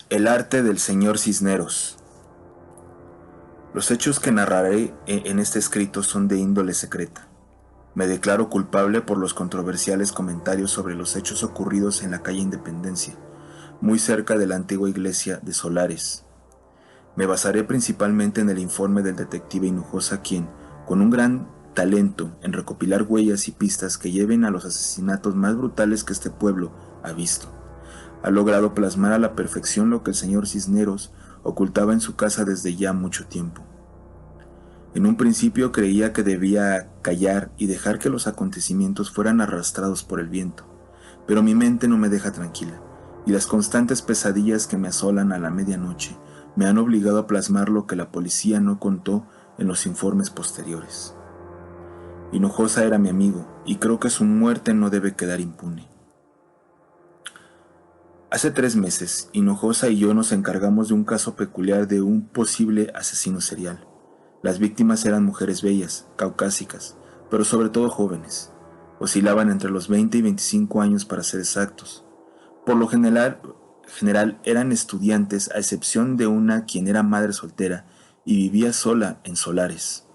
El arte del señor Cisneros. Los hechos que narraré en este escrito son de índole secreta. Me declaro culpable por los controversiales comentarios sobre los hechos ocurridos en la calle Independencia, muy cerca de la antigua iglesia de Solares. Me basaré principalmente en el informe del detective Hinojosa, quien, con un gran talento en recopilar huellas y pistas que lleven a los asesinatos más brutales que este pueblo ha visto, ha logrado plasmar a la perfección lo que el señor Cisneros ocultaba en su casa desde ya mucho tiempo. En un principio creía que debía callar y dejar que los acontecimientos fueran arrastrados por el viento, pero mi mente no me deja tranquila, y las constantes pesadillas que me asolan a la medianoche me han obligado a plasmar lo que la policía no contó en los informes posteriores. Hinojosa era mi amigo, y creo que su muerte no debe quedar impune. Hace 3 meses, Hinojosa y yo nos encargamos de un caso peculiar de un posible asesino serial. Las víctimas eran mujeres bellas, caucásicas, pero sobre todo jóvenes. Oscilaban entre los 20 y 25 años para ser exactos. Por lo general eran estudiantes, a excepción de una quien era madre soltera y vivía sola en Solares.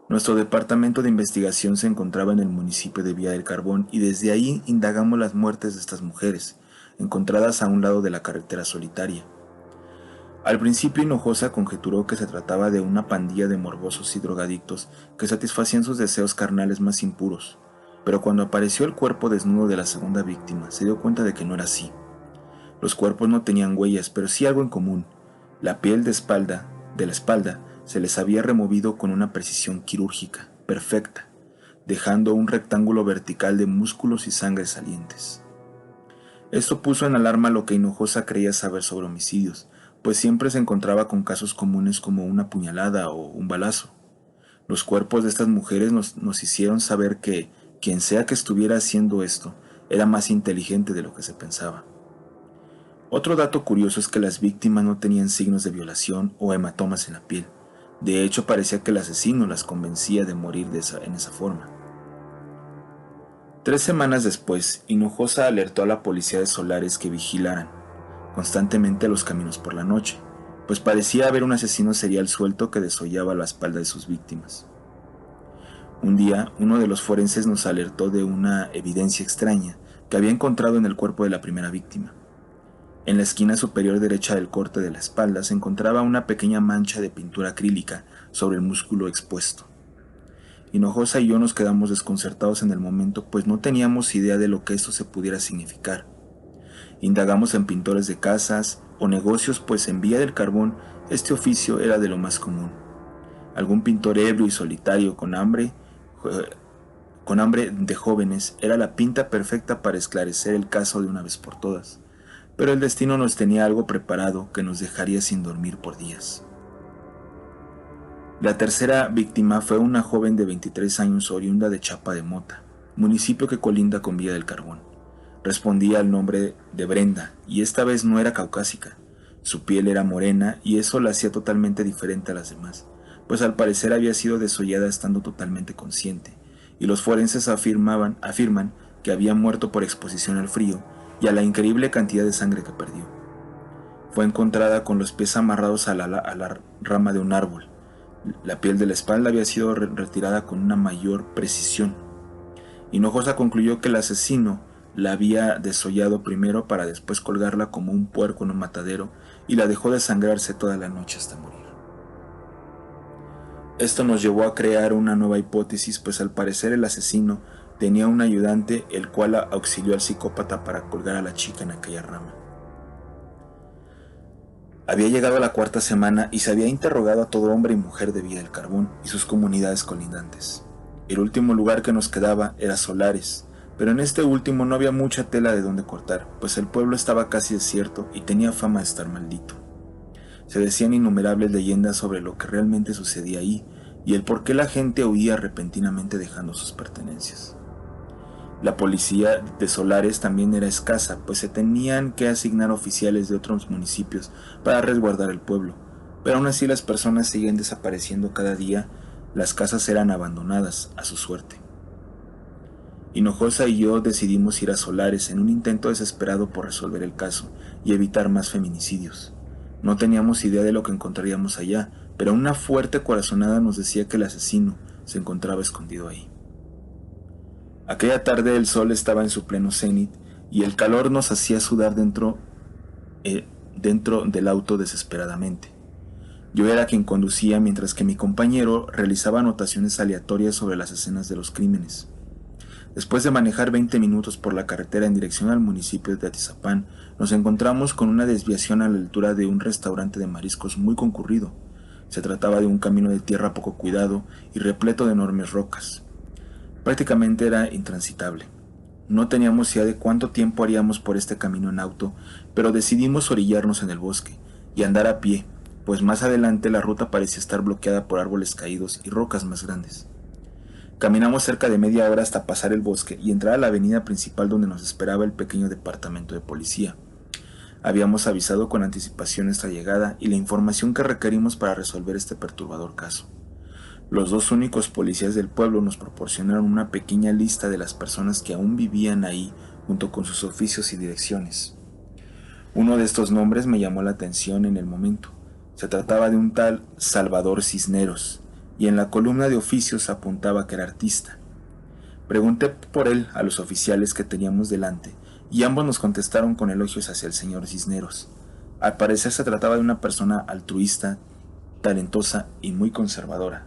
Nuestro departamento de investigación se encontraba en el municipio de Villa del Carbón y desde ahí indagamos las muertes de estas mujeres, encontradas a un lado de la carretera solitaria. Al principio Hinojosa conjeturó que se trataba de una pandilla de morbosos y drogadictos que satisfacían sus deseos carnales más impuros, pero cuando apareció el cuerpo desnudo de la segunda víctima se dio cuenta de que no era así. Los cuerpos no tenían huellas, pero sí algo en común. La piel de la espalda, se les había removido con una precisión quirúrgica, perfecta, dejando un rectángulo vertical de músculos y sangre salientes. Esto puso en alarma lo que Hinojosa creía saber sobre homicidios, pues siempre se encontraba con casos comunes como una puñalada o un balazo. Los cuerpos de estas mujeres nos hicieron saber que quien sea que estuviera haciendo esto era más inteligente de lo que se pensaba. Otro dato curioso es que las víctimas no tenían signos de violación o hematomas en la piel. De hecho, parecía que el asesino las convencía de morir en esa forma. 3 semanas después, Hinojosa alertó a la policía de Solares que vigilaran constantemente los caminos por la noche, pues parecía haber un asesino serial suelto que desollaba la espalda de sus víctimas. Un día, uno de los forenses nos alertó de una evidencia extraña que había encontrado en el cuerpo de la primera víctima. En la esquina superior derecha del corte de la espalda se encontraba una pequeña mancha de pintura acrílica sobre el músculo expuesto. Hinojosa y yo nos quedamos desconcertados en el momento, pues no teníamos idea de lo que esto se pudiera significar. Indagamos en pintores de casas o negocios, pues en Villa del Carbón este oficio era de lo más común. Algún pintor ebrio y solitario con hambre de jóvenes era la pinta perfecta para esclarecer el caso de una vez por todas, pero el destino nos tenía algo preparado que nos dejaría sin dormir por días. La tercera víctima fue una joven de 23 años oriunda de Chapa de Mota, municipio que colinda con Villa del Carbón. Respondía al nombre de Brenda, y esta vez no era caucásica. Su piel era morena y eso la hacía totalmente diferente a las demás, pues al parecer había sido desollada estando totalmente consciente, y los forenses afirman que había muerto por exposición al frío y a la increíble cantidad de sangre que perdió. Fue encontrada con los pies amarrados a la rama de un árbol. La piel de la espalda había sido retirada con una mayor precisión. Hinojosa concluyó que el asesino la había desollado primero para después colgarla como un puerco en un matadero y la dejó desangrarse toda la noche hasta morir. Esto nos llevó a crear una nueva hipótesis, pues al parecer el asesino tenía un ayudante el cual auxilió al psicópata para colgar a la chica en aquella rama. Había llegado a la 4ª semana y se había interrogado a todo hombre y mujer de Villa del Carbón y sus comunidades colindantes. El último lugar que nos quedaba era Solares, pero en este último no había mucha tela de donde cortar, pues el pueblo estaba casi desierto y tenía fama de estar maldito. Se decían innumerables leyendas sobre lo que realmente sucedía ahí y el por qué la gente huía repentinamente dejando sus pertenencias. La policía de Solares también era escasa, pues se tenían que asignar oficiales de otros municipios para resguardar el pueblo, pero aún así las personas siguen desapareciendo cada día, las casas eran abandonadas a su suerte. Hinojosa y yo decidimos ir a Solares en un intento desesperado por resolver el caso y evitar más feminicidios. No teníamos idea de lo que encontraríamos allá, pero una fuerte corazonada nos decía que el asesino se encontraba escondido ahí. Aquella tarde el sol estaba en su pleno cenit y el calor nos hacía sudar dentro del auto desesperadamente. Yo era quien conducía mientras que mi compañero realizaba anotaciones aleatorias sobre las escenas de los crímenes. Después de manejar 20 minutos por la carretera en dirección al municipio de Atizapán, nos encontramos con una desviación a la altura de un restaurante de mariscos muy concurrido. Se trataba de un camino de tierra poco cuidado y repleto de enormes rocas. Prácticamente era intransitable. No teníamos idea de cuánto tiempo haríamos por este camino en auto, pero decidimos orillarnos en el bosque y andar a pie, pues más adelante la ruta parecía estar bloqueada por árboles caídos y rocas más grandes. Caminamos cerca de media hora hasta pasar el bosque y entrar a la avenida principal donde nos esperaba el pequeño departamento de policía. Habíamos avisado con anticipación nuestra llegada y la información que requerimos para resolver este perturbador caso. Los dos únicos policías del pueblo nos proporcionaron una pequeña lista de las personas que aún vivían ahí junto con sus oficios y direcciones. Uno de estos nombres me llamó la atención en el momento. Se trataba de un tal Salvador Cisneros, y en la columna de oficios apuntaba que era artista. Pregunté por él a los oficiales que teníamos delante, y ambos nos contestaron con elogios hacia el señor Cisneros. Al parecer se trataba de una persona altruista, talentosa y muy conservadora.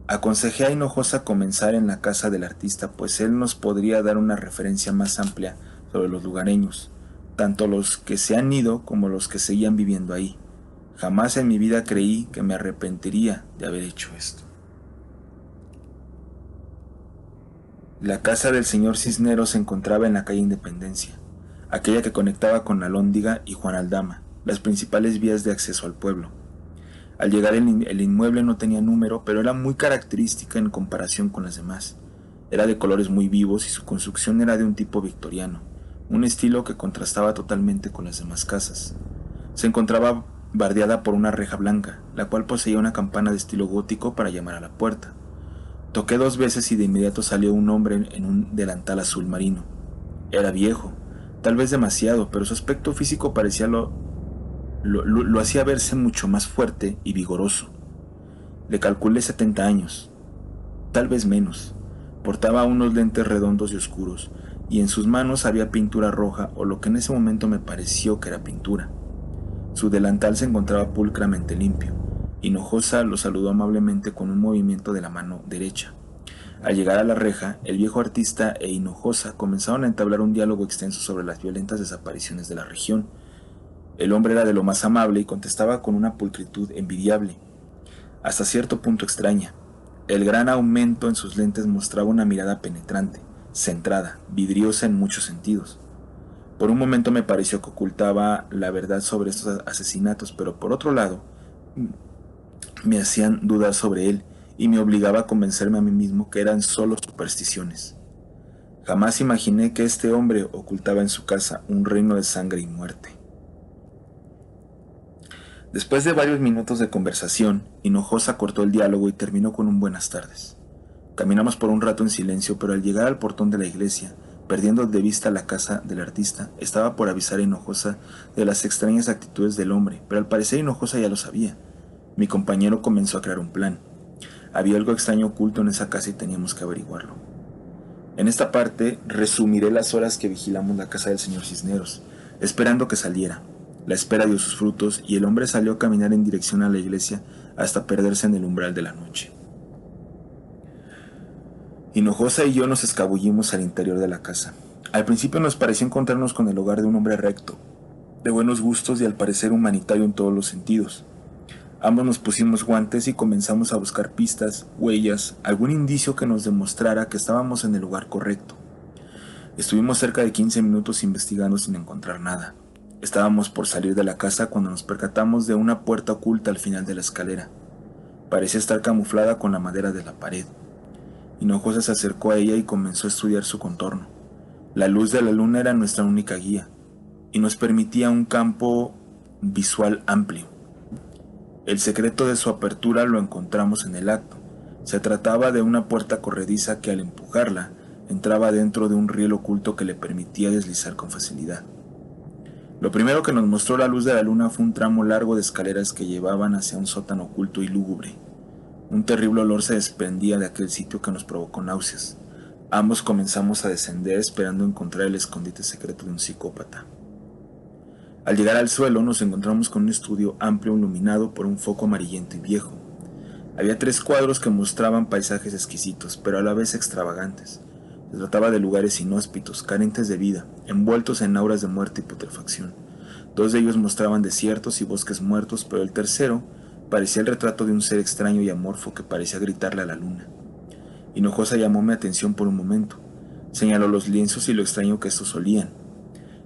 Aconsejé a Hinojosa comenzar en la casa del artista, pues él nos podría dar una referencia más amplia sobre los lugareños, tanto los que se han ido como los que seguían viviendo ahí. Jamás en mi vida creí que me arrepentiría de haber hecho esto. La casa del señor Cisneros se encontraba en la calle Independencia, aquella que conectaba con Alhóndiga y Juan Aldama, las principales vías de acceso al pueblo. Al llegar el inmueble no tenía número, pero era muy característica en comparación con las demás. Era de colores muy vivos y su construcción era de un tipo victoriano, un estilo que contrastaba totalmente con las demás casas. Se encontraba bardeada por una reja blanca, la cual poseía una campana de estilo gótico para llamar a la puerta. Toqué 2 veces y de inmediato salió un hombre en un delantal azul marino. Era viejo, tal vez demasiado, pero su aspecto físico parecía lo hacía verse mucho más fuerte y vigoroso. Le calculé 70 años, tal vez menos. Portaba unos lentes redondos y oscuros, y en sus manos había pintura roja, o lo que en ese momento me pareció que era pintura. Su delantal se encontraba pulcramente limpio. Hinojosa lo saludó amablemente con un movimiento de la mano derecha. Al llegar a la reja, el viejo artista e Hinojosa comenzaron a entablar un diálogo extenso sobre las violentas desapariciones de la región. El hombre era de lo más amable y contestaba con una pulcritud envidiable, hasta cierto punto extraña. El gran aumento en sus lentes mostraba una mirada penetrante, centrada, vidriosa en muchos sentidos. Por un momento me pareció que ocultaba la verdad sobre estos asesinatos, pero por otro lado, me hacían dudar sobre él y me obligaba a convencerme a mí mismo que eran solo supersticiones. Jamás imaginé que este hombre ocultaba en su casa un reino de sangre y muerte. Después de varios minutos de conversación, Hinojosa cortó el diálogo y terminó con un buenas tardes. Caminamos por un rato en silencio, pero al llegar al portón de la iglesia, perdiendo de vista la casa del artista, estaba por avisar a Hinojosa de las extrañas actitudes del hombre, pero al parecer Hinojosa ya lo sabía. Mi compañero comenzó a crear un plan. Había algo extraño oculto en esa casa y teníamos que averiguarlo. En esta parte resumiré las horas que vigilamos la casa del señor Cisneros, esperando que saliera. La espera dio sus frutos y el hombre salió a caminar en dirección a la iglesia hasta perderse en el umbral de la noche. Hinojosa y yo nos escabullimos al interior de la casa. Al principio nos pareció encontrarnos con el hogar de un hombre recto, de buenos gustos y al parecer humanitario en todos los sentidos. Ambos nos pusimos guantes y comenzamos a buscar pistas, huellas, algún indicio que nos demostrara que estábamos en el lugar correcto. Estuvimos cerca de 15 minutos investigando sin encontrar nada. Estábamos por salir de la casa cuando nos percatamos de una puerta oculta al final de la escalera. Parecía estar camuflada con la madera de la pared. Hinojosa se acercó a ella y comenzó a estudiar su contorno. La luz de la luna era nuestra única guía y nos permitía un campo visual amplio. El secreto de su apertura lo encontramos en el acto. Se trataba de una puerta corrediza que al empujarla entraba dentro de un riel oculto que le permitía deslizar con facilidad. Lo primero que nos mostró la luz de la luna fue un tramo largo de escaleras que llevaban hacia un sótano oculto y lúgubre. Un terrible olor se desprendía de aquel sitio que nos provocó náuseas. Ambos comenzamos a descender esperando encontrar el escondite secreto de un psicópata. Al llegar al suelo nos encontramos con un estudio amplio iluminado por un foco amarillento y viejo. Había 3 cuadros que mostraban paisajes exquisitos, pero a la vez extravagantes. Se trataba de lugares inhóspitos, carentes de vida, envueltos en auras de muerte y putrefacción. 2 de ellos mostraban desiertos y bosques muertos, pero el tercero parecía el retrato de un ser extraño y amorfo que parecía gritarle a la luna. Hinojosa llamó mi atención por un momento. Señaló los lienzos y lo extraño que estos olían.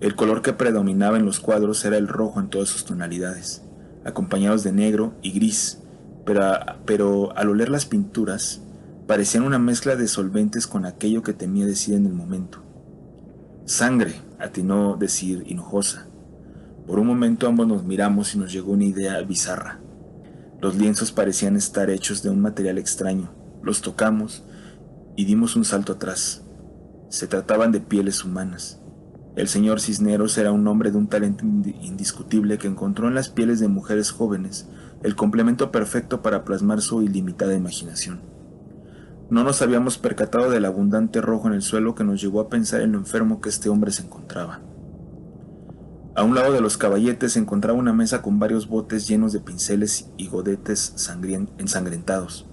El color que predominaba en los cuadros era el rojo en todas sus tonalidades, acompañados de negro y gris, pero al oler las pinturas, parecían una mezcla de solventes con aquello que temía decir en el momento. Sangre, atinó decir Hinojosa. Por un momento ambos nos miramos y nos llegó una idea bizarra. Los lienzos parecían estar hechos de un material extraño. Los tocamos y dimos un salto atrás. Se trataban de pieles humanas. El señor Cisneros era un hombre de un talento indiscutible que encontró en las pieles de mujeres jóvenes el complemento perfecto para plasmar su ilimitada imaginación. No nos habíamos percatado del abundante rojo en el suelo que nos llevó a pensar en lo enfermo que este hombre se encontraba. A un lado de los caballetes se encontraba una mesa con varios botes llenos de pinceles y godetes ensangrentados.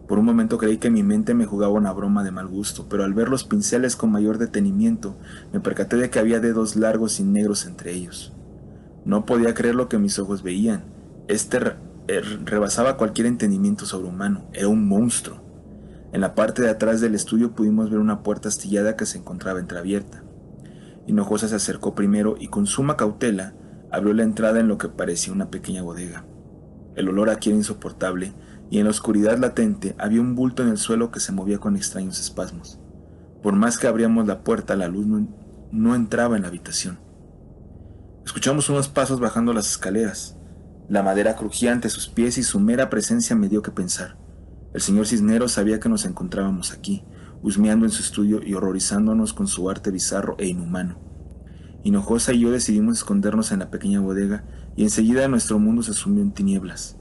Por un momento creí que mi mente me jugaba una broma de mal gusto, pero al ver los pinceles con mayor detenimiento, me percaté de que había dedos largos y negros entre ellos. No podía creer lo que mis ojos veían. Rebasaba cualquier entendimiento sobrehumano. Era un monstruo. En la parte de atrás del estudio pudimos ver una puerta astillada que se encontraba entreabierta. Hinojosa se acercó primero y con suma cautela abrió la entrada en lo que parecía una pequeña bodega. El olor aquí era insoportable y en la oscuridad latente había un bulto en el suelo que se movía con extraños espasmos. Por más que abríamos la puerta, la luz no entraba en la habitación. Escuchamos unos pasos bajando las escaleras. La madera crujía ante sus pies y su mera presencia me dio que pensar. El señor Cisneros sabía que nos encontrábamos aquí, husmeando en su estudio y horrorizándonos con su arte bizarro e inhumano. Hinojosa y yo decidimos escondernos en la pequeña bodega y enseguida nuestro mundo se sumió en tinieblas.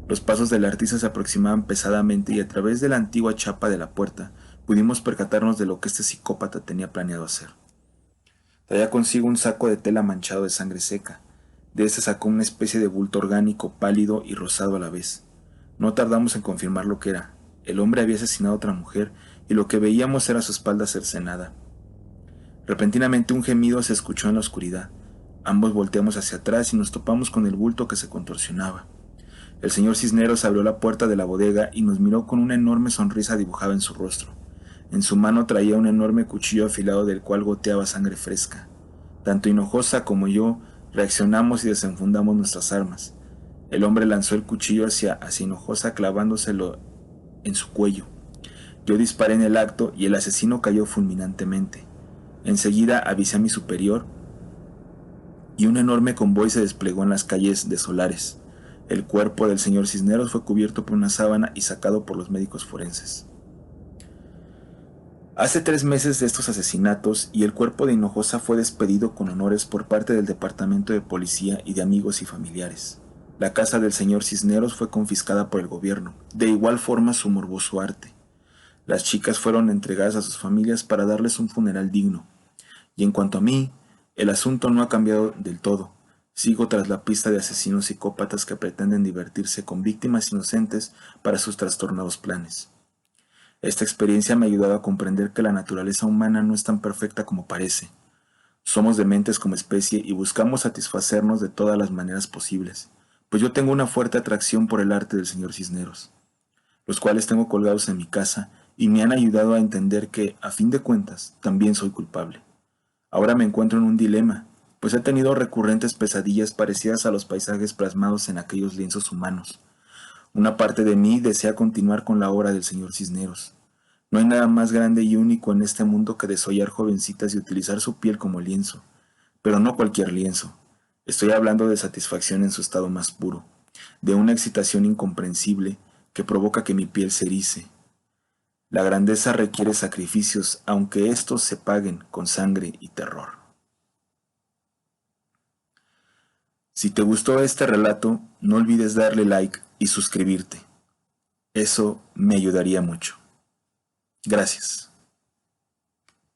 Los pasos del artista se aproximaban pesadamente y a través de la antigua chapa de la puerta pudimos percatarnos de lo que este psicópata tenía planeado hacer. Traía consigo un saco de tela manchado de sangre seca. De este sacó una especie de bulto orgánico, pálido y rosado a la vez. No tardamos en confirmar lo que era. El hombre había asesinado a otra mujer y lo que veíamos era su espalda cercenada. Repentinamente un gemido se escuchó en la oscuridad. Ambos volteamos hacia atrás y nos topamos con el bulto que se contorsionaba. El señor Cisneros abrió la puerta de la bodega y nos miró con una enorme sonrisa dibujada en su rostro. En su mano traía un enorme cuchillo afilado del cual goteaba sangre fresca. Tanto Hinojosa como yo reaccionamos y desenfundamos nuestras armas. El hombre lanzó el cuchillo hacia Hinojosa clavándoselo en su cuello. Yo disparé en el acto y el asesino cayó fulminantemente. Enseguida avisé a mi superior y un enorme convoy se desplegó en las calles de Solares. El cuerpo del señor Cisneros fue cubierto por una sábana y sacado por los médicos forenses. Hace 3 meses de estos asesinatos y el cuerpo de Hinojosa fue despedido con honores por parte del departamento de policía y de amigos y familiares. La casa del señor Cisneros fue confiscada por el gobierno, de igual forma su morboso arte. Las chicas fueron entregadas a sus familias para darles un funeral digno. Y en cuanto a mí, el asunto no ha cambiado del todo. Sigo tras la pista de asesinos psicópatas que pretenden divertirse con víctimas inocentes para sus trastornados planes. Esta experiencia me ha ayudado a comprender que la naturaleza humana no es tan perfecta como parece. Somos dementes como especie y buscamos satisfacernos de todas las maneras posibles, pues yo tengo una fuerte atracción por el arte del señor Cisneros, los cuales tengo colgados en mi casa y me han ayudado a entender que, a fin de cuentas, también soy culpable. Ahora me encuentro en un dilema, pues he tenido recurrentes pesadillas parecidas a los paisajes plasmados en aquellos lienzos humanos. Una parte de mí desea continuar con la obra del señor Cisneros. No hay nada más grande y único en este mundo que desollar jovencitas y utilizar su piel como lienzo. Pero no cualquier lienzo. Estoy hablando de satisfacción en su estado más puro, de una excitación incomprensible que provoca que mi piel se erice, La grandeza requiere sacrificios, aunque estos se paguen con sangre y terror. Si te gustó este relato, no olvides darle like y suscribirte. Eso me ayudaría mucho. Gracias.